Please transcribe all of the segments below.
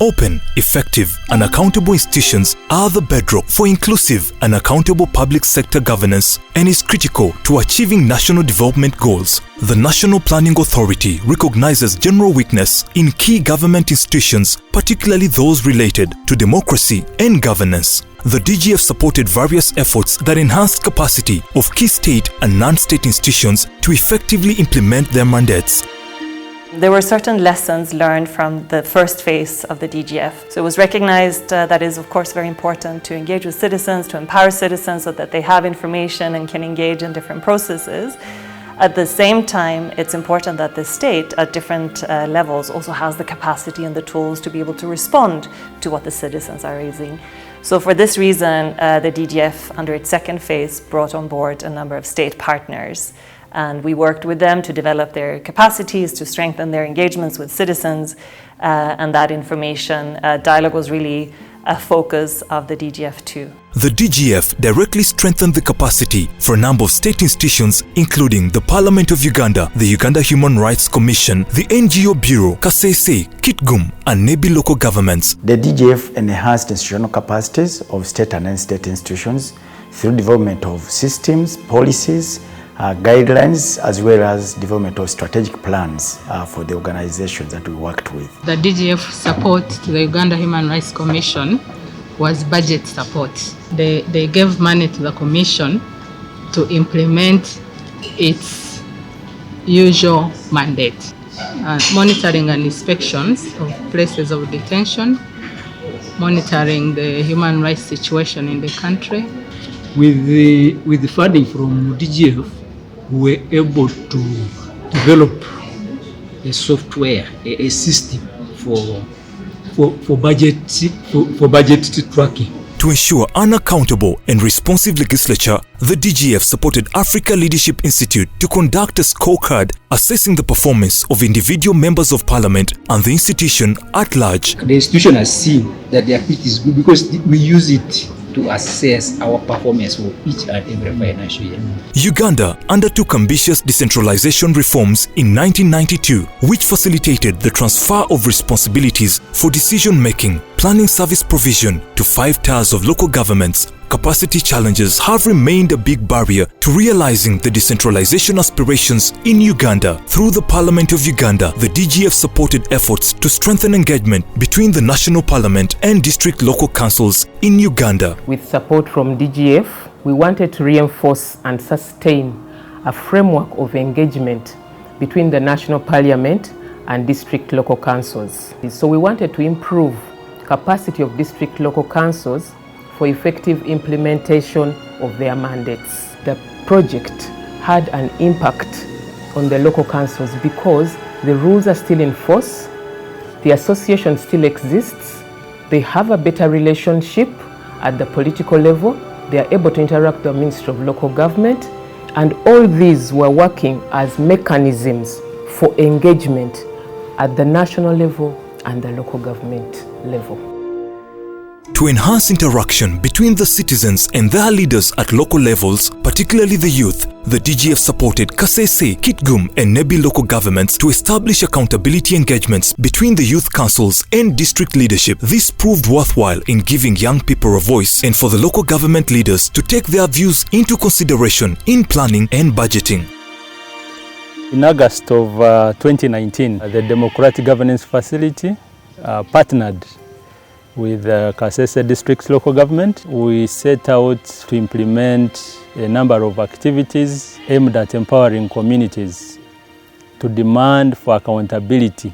Open, effective, and accountable institutions are the bedrock for inclusive and accountable public sector governance and is critical to achieving national development goals. The National Planning Authority recognizes general weakness in key government institutions, particularly those related to democracy and governance. The DGF supported various efforts that enhanced capacity of key state and non-state institutions to effectively implement their mandates. There were certain lessons learned from the first phase of the DGF. So it was recognized that it is, of course, very important to engage with citizens, to empower citizens so that they have information and can engage in different processes. At the same time, it's important that the state at different levels also has the capacity and the tools to be able to respond to what the citizens are raising. So for this reason, the DGF, under its second phase, brought on board a number of state partners. And we worked with them to develop their capacities, to strengthen their engagements with citizens, and that information dialogue was really a focus of the DGF too. The DGF directly strengthened the capacity for a number of state institutions, including the Parliament of Uganda, the Uganda Human Rights Commission, the NGO Bureau, Kasese, Kitgum, and Nebi local governments. The DGF enhanced institutional capacities of state and non-state institutions through development of systems, policies, guidelines, as well as development of strategic plans for the organizations that we worked with. The DGF support to the Uganda Human Rights Commission was budget support. They gave money to the commission to implement its usual mandate. Monitoring and inspections of places of detention, monitoring the human rights situation in the country. With the funding from DGF, we were able to develop a software, a system for budget tracking. To ensure an accountable and responsive legislature, the DGF supported Africa Leadership Institute to conduct a scorecard assessing the performance of individual members of parliament and the institution at large. The institution has seen that the activity is good because we use it to assess our performance for each and every financial year. Uganda undertook ambitious decentralization reforms in 1992, which facilitated the transfer of responsibilities for decision-making, planning service provision to 5 tiers of local governments. Capacity challenges have remained a big barrier to realizing the decentralization aspirations in Uganda. Through the Parliament of Uganda, the DGF supported efforts to strengthen engagement between the national parliament and district local councils in Uganda. With support from DGF, we wanted to reinforce and sustain a framework of engagement between the national parliament and district local councils. So we wanted to improve capacity of district local councils for effective implementation of their mandates. The project had an impact on the local councils because the rules are still in force, the association still exists, they have a better relationship at the political level, they are able to interact with the Ministry of Local Government, and all these were working as mechanisms for engagement at the national level and the local government level. To enhance interaction between the citizens and their leaders at local levels, particularly the youth, the DGF supported Kasese, Kitgum, and Nebi local governments to establish accountability engagements between the youth councils and district leadership. This proved worthwhile in giving young people a voice and for the local government leaders to take their views into consideration in planning and budgeting. In August of 2019, the Democratic Governance Facility partnered with Kasese District Local Government. We set out to implement a number of activities aimed at empowering communities to demand for accountability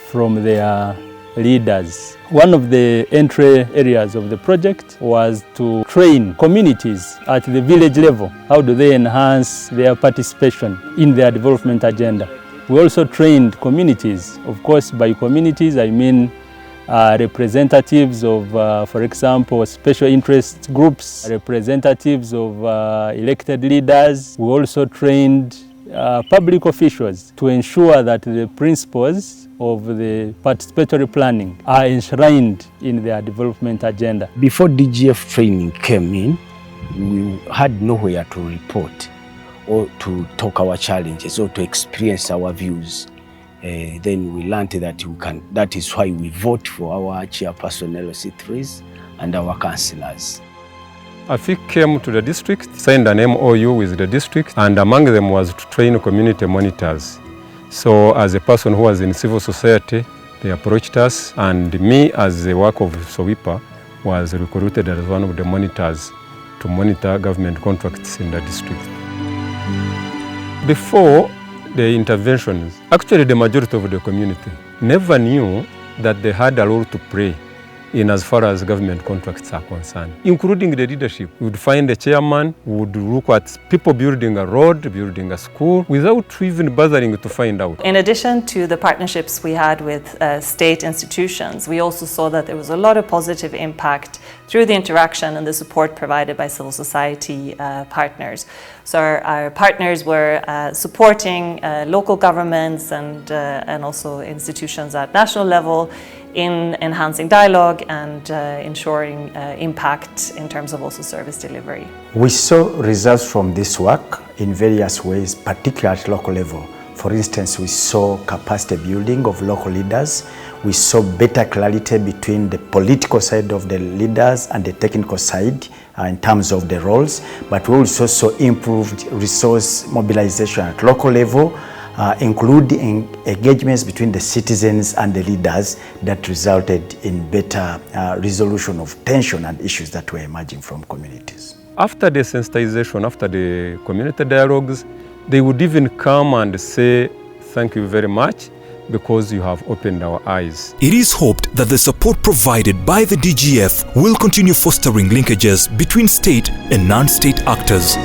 from their leaders. One of the entry areas of the project was to train communities at the village level. How do they enhance their participation in their development agenda? We also trained communities. Of course, by communities, I mean representatives of, for example, special interest groups, representatives of elected leaders. We also trained public officials to ensure that the principles of the participatory planning are enshrined in their development agenda. Before DGF training came in, we had nowhere to report or to talk our challenges or to experience our views. then we learned that we can. That is why we vote for our chairperson LC3s and our councillors. AFIC came to the district, signed an MOU with the district, and among them was to train community monitors. So as a person who was in civil society, they approached us, and me as a work of SOWIPA was recruited as one of the monitors to monitor government contracts in the district. Before the interventions, actually the majority of the community never knew that they had a role to play in as far as government contracts are concerned, including the leadership. We would find a chairman who would look at people building a road, building a school, without even bothering to find out. In addition to the partnerships we had with state institutions, we also saw that there was a lot of positive impact through the interaction and the support provided by civil society partners. So our partners were supporting local governments and also institutions at national level in enhancing dialogue and ensuring impact in terms of also service delivery. We saw results from this work in various ways, particularly at local level. For instance, we saw capacity building of local leaders. We saw better clarity between the political side of the leaders and the technical side in terms of the roles, but we also saw improved resource mobilization at local level, including engagements between the citizens and the leaders that resulted in better resolution of tension and issues that were emerging from communities. After the sensitization, after the community dialogues, they would even come and say, "Thank you very much, because you have opened our eyes." It is hoped that the support provided by the DGF will continue fostering linkages between state and non-state actors.